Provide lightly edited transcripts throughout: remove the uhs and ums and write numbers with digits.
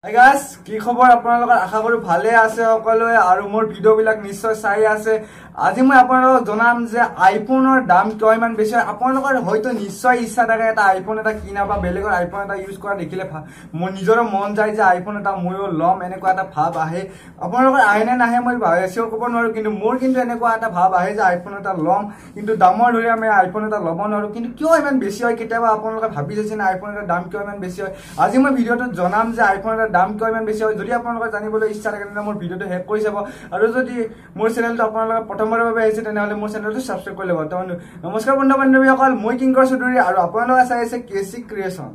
Hi guys, কি খবৰ আপোনালোকৰ আশা কৰো ভালে আছে সকলোৱে আৰু মোৰ ভিডিও বিলাক নিশ্চয় চাই আছে আজি মই আপোনালোকক জনাম যে আইফোনৰ দাম কিয় ইমান বেছি আপোনালোকৰ হয়তো নিশ্চয় ইচ্ছা থাকে এটা আইফোন এটা কিনা বা বেলেগৰ আইফোন এটা ইউজ কৰা দেখিলে মোৰ নিজৰ মন যায় যে আইফোন এটা ময়ো লম এনেকুৱা এটা ভাব আহে আপোনালোকৰ আহে নে নাহে মই ভাবিছো ক'ব নোৱাৰো কিন্তু মোৰ কিন্তু এনেকুৱা এটা ভাব আহে যে আইফোন এটা লম কিন্তু দামৰ ধৰি আমি আইফোন এটা ল'ব নোৱাৰো কিন্তু কিয় ইমান বেছি হয় কেতিয়াবা আপোনালোকে ভাবি আছে না আইফোন এটা দাম কিয় ইমান বেছি হয় আজি মই ভিডিওটো জনাম যে আইফোন এটা দাম কিয় ইমান বেছি হয় যদি আপোনালোকে জানিবলৈ ইচ্ছা থাকে তেনে মোৰ ভিডিওটো হেক কৰি যাব আৰু যদি মোৰ চেনেলটো আপোনালোকে প্ৰথমবাৰৰ বাবে আহিছে তেনেহলে মোৰ চেনেলটো সাবস্ক্ৰাইব কৰি ল'ব নমস্কাৰ বন্ধু বান্ধৱীসকল মই কিংকৰ চৌধুৰী আৰু আপোনালোকে চাই আছে কেসি ক্ৰিয়েচন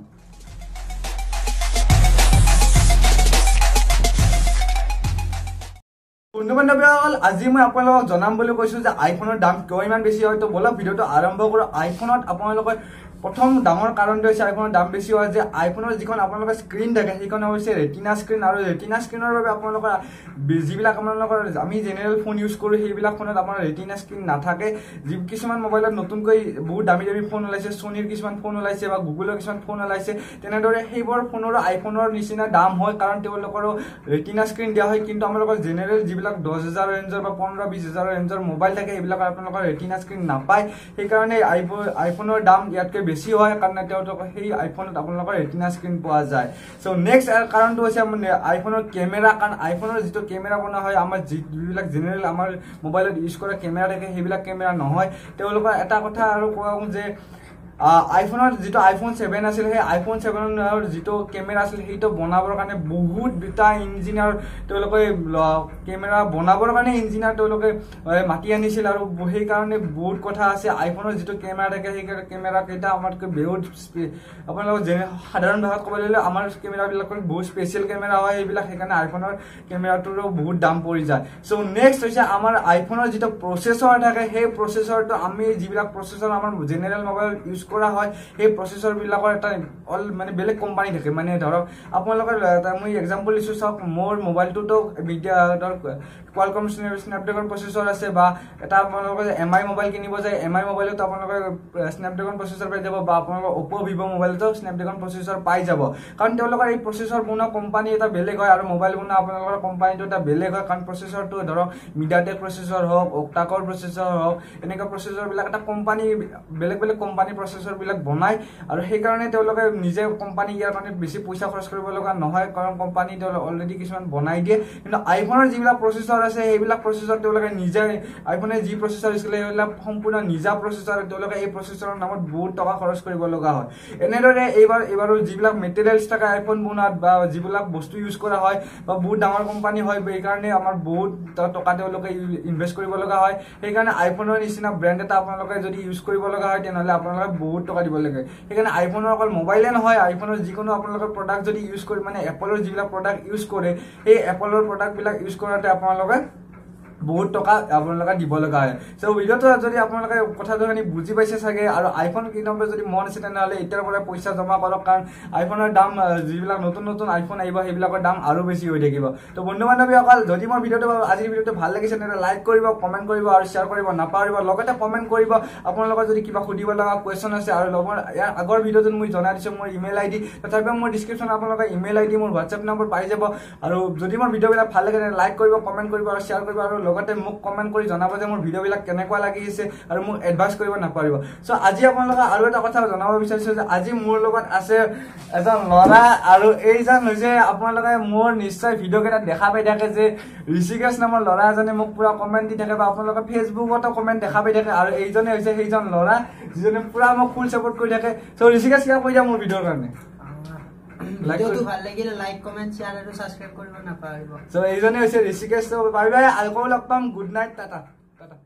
বন্ধু বান্ধৱীসকল আজি মই আপোনালোকক জনাম বুলি কৈছো যে আইফোনৰ দাম কিয় ইমান বেছি হয় তো বলক ভিডিওটো আৰম্ভ কৰো আইফোনত আপোনালোকে প্ৰথম ডাঙৰ কাৰণটো হৈছে আইফোনৰ দাম বেছি হয় যে আইফোনৰ যিখন আপোনালোকৰ স্ক্ৰীন থাকে সেইখন হৈছে ৰেটিনা স্ক্ৰীন আৰু ৰেটিনা স্ক্ৰীনৰ বাবে আপোনালোকৰ যিবিলাক আপোনালোকৰ আমি জেনেৰেল ফোন ইউজ কৰো সেইবিলাক ফোনত আপোনাৰ ৰেটিনা স্ক্ৰীন নাথাকে কিছুমান মোবাইলত নতুনকৈ বহুত দামী দামী ফোন ওলাইছে সনিৰ কিছুমান ফোন ওলাইছে বা গুগলৰ কিছুমান ফোন ওলাইছে তেনেদৰে সেইবোৰ ফোনৰ আইফোনৰ নিচিনা দাম হয় কাৰণ তেওঁলোকৰ ৰেটিনা স্ক্ৰীন দিয়া হয় কিন্তু আপোনালোকৰ জেনেৰেল যিবিলাক 10000 ৰেঞ্জৰ বা 15-20000 ৰেঞ্জৰ মোবাইল থাকে এইবিলাক আপোনালোকৰ ৰেটিনা স্ক্ৰীন নাপায় সেইকাৰণে আইফোনৰ দাম ইয়াতকৈ বেছি হয় কাৰণ তেওঁলোকৰ সেই আইফোনত আপোনালোকৰ ৰেটিনা স্ক্ৰীন পোৱা যায় সো নেক্সট কাৰণটো হৈছে আইফোনৰ কেমেৰা কাৰণ আইফোনৰ যিটো কেমেৰা বনোৱা হয় আমাৰ যিবিলাক জেনেৰেল আমাৰ মোবাইলত ইউজ কৰা কেমেৰা থাকে সেইবিলাক কেমেৰা নহয় তেওঁলোকৰ এটা কথা আৰু কোৱা যে আইফোনৰ যিটো আইফোন 7 আছিল সেই আইফোন 7ৰ যিটো কেমেৰা আছিল সেইটো বনাবৰ কাৰণে বহুত দুটা ইঞ্জিনিয়াৰ তেওঁলোকে কেমেৰা বনাবৰ কাৰণে ইঞ্জিনিয়াৰ তেওঁলোকে মাতি আনিছিল আৰু সেই কাৰণে বহুত কথা আছে আইফোনৰ যিটো কেমেৰা থাকে সেই কেমেৰা কেইটা আমাতকৈ বহুত আপোনালোকে সাধাৰণ ভাষাত ক'ব গ'লে আমাৰ কেমেৰাবিলাকৰ বহুত স্পেচিয়েল কেমেৰা হয় এইবিলাক সেইকাৰণে আইফোনৰ কেমেৰাটোৰো বহুত দাম পৰি যায় সো নেক্সট হৈছে আমাৰ আইফোনৰ যিটো প্ৰচেছৰ থাকে সেই প্ৰচেছৰটো আমি যিবিলাক প্ৰচেছৰ আমাৰ জেনেৰেল মোবাইল ইউজ কৰা হয় এই প্ৰচেছৰ বিলাকৰ এটা অল মানে বেলেগ কোম্পানী থাকে মানে ধৰক আপোনালোকৰ মই এক্সাম্পল দিছো চাওক মোৰ মোবাইলটোতো কোৱালকম স্ন্যাপড্ৰাগন প্ৰচেছৰ আছে বা এটা আপোনালোকে এমআই মোবাইল কিনিব যায় এমআই মোবাইলতো আপোনালোকে স্ন্যাপড্ৰাগন প্ৰচেছৰ পাই যাব বা আপোনালোকৰ অপো ভিভো মোবাইলতো স্ন্যাপড্ৰাগন প্ৰচেছৰ পাই যাব কাৰণ তেওঁলোকৰ এই প্ৰচেছৰ বনোৱা কোম্পানী এটা বেলেগ হয় আৰু মোবাইল বনোৱা আপোনালোকৰ কোম্পানীটো এটা বেলেগ হয় কাৰণ প্ৰচেছৰটো ধৰক মিডিয়াটেক প্ৰচেছৰ হওক অক্টাকৰ প্ৰচেছৰ হওক এনেকুৱা প্ৰচেছৰ বিলাক এটা কোম্পানী বেলেগ বেলেগ কোম্পানী প্ৰচেছৰ বিলাক বনাই আৰু সেই কাৰণে তেওঁলোকে নিজে কোম্পানী ইয়াৰ কাৰণে বেছি পইচা খৰচ কৰিব লগা নহয় কাৰণ কোম্পানী তেওঁলোকে অলৰেডি কিছুমান বনাই দিয়ে কিন্তু আইফোনৰ যিবিলাক প্ৰচেছৰ আছে সেইবিলাক প্ৰচেছৰ তেওঁলোকে নিজে আইফোনে যি প্ৰচেছৰ ইউজ কৰে সেইবিলাক সম্পূৰ্ণ নিজা প্ৰচেছৰ তেওঁলোকে এই প্ৰচেছৰৰ নামত বহুত টকা খৰচ কৰিব লগা হয় এনেদৰে এইবাৰ যিবিলাক মেটেৰিয়েলছ থাকে আইফোন বনোৱাত বা যিবিলাক বস্তু ইউজ কৰা হয় বা বহুত ডাঙৰ কোম্পানী হয় সেইকাৰণে আমাৰ বহুত টকা তেওঁলোকে ইনভেষ্ট কৰিব লগা হয় সেইকাৰণে আইফোনৰ নিচিনা ব্ৰেণ্ড এটা আপোনালোকে যদি ইউজ কৰিব লগা হয় তেনেহ'লে আপোনালোকে বহুত টকা দিব লাগে সেইকাৰণে আইফোনৰ অকল মোবাইলে নহয় আইফোনৰ যিকোনো আপোনালোকৰ প্ৰডাক্ট যদি ইউজ কৰি মানে এপলৰ যিবিলাক প্ৰডাক্ট ইউজ কৰে সেই এপলৰ প্ৰডাক্টবিলাক ইউজ কৰাতে আপোনালোকে বহুত টকা আপোনালোকে দিব লগা হয় সো ভিডিওটো যদি আপোনালোকে কথাটো বুজি পাইছে চাগে আৰু আইফোন কিনিবলৈ যদি মন আছে তেনেহ'লে এতিয়াৰ পৰা পইচা জমা কৰক কাৰণ আইফোনৰ দাম যিবিলাক নতুন নতুন আইফোন আহিব সেইবিলাকৰ দাম আৰু বেছি হৈ থাকিব তো বন্ধু বান্ধৱীসকল যদি মোৰ ভিডিওটো আজিৰ ভিডিওটো ভাল লাগিছে তেনেহ'লে লাইক কৰিব কমেণ্ট কৰিব আৰু শ্বেয়াৰ কৰিব নাপাহৰিব লগতে কমেণ্ট কৰিব আপোনালোকৰ যদি কিবা সুধিব লগা কুৱেশ্যন আছে আৰু ইয়াৰ আগৰ ভিডিওটোত মই জনাই দিছোঁ মোৰ ইমেইল আইডি তথাপিও মোৰ ডিছক্ৰিপশ্যনত আপোনালোকে ইমেইল আইডি মোৰ হোৱাটছএপ নম্বৰ পাই যাব আৰু যদি মোৰ ভিডিওবিলাক ভাল লাগে লাইক কৰিব কমেণ্ট কৰিব আৰু শ্বেয়াৰ কৰিব আৰু লগতে মোক কমেণ্ট কৰি জনাব যে মোৰ ভিডিওবিলাক কেনেকুৱা লাগিছে আৰু মোক এডভাইচ কৰিব নাপাৰিব সো আজি আপোনালোকে আৰু এটা কথা জনাব বিচাৰিছো যে আজি মোৰ লগত আছে এজন ল'ৰা আৰু এইজন হৈছে আপোনালোকে মোৰ নিশ্চয় ভিডিও কেইটা দেখা পাই থাকে যে ঋষিকেশ নামৰ ল'ৰা এজনে মোক পুৰা কমেণ্ট দি থাকে বা আপোনালোকে ফেচবুকতো কমেণ্ট দেখা পাই থাকে আৰু এইজনে হৈছে সেইজন ল'ৰা যিজনে পুৰা মোক ফুল সাপোৰ্ট কৰি থাকে সো ঋষিকেশ কিবা কৈ দিয়া মোৰ ভিডিওৰ কাৰণে ভিডিওটো ভাল লাগিলে লাইক কমেন্ট শেয়াৰ আৰু সাবস্ক্ৰাইব কৰিব নাপাহৰিব সো এইজনে হৈছে ঋষিকেশ বাই বাই আকৌ লগ পাম গুড নাইট টাটা টাটা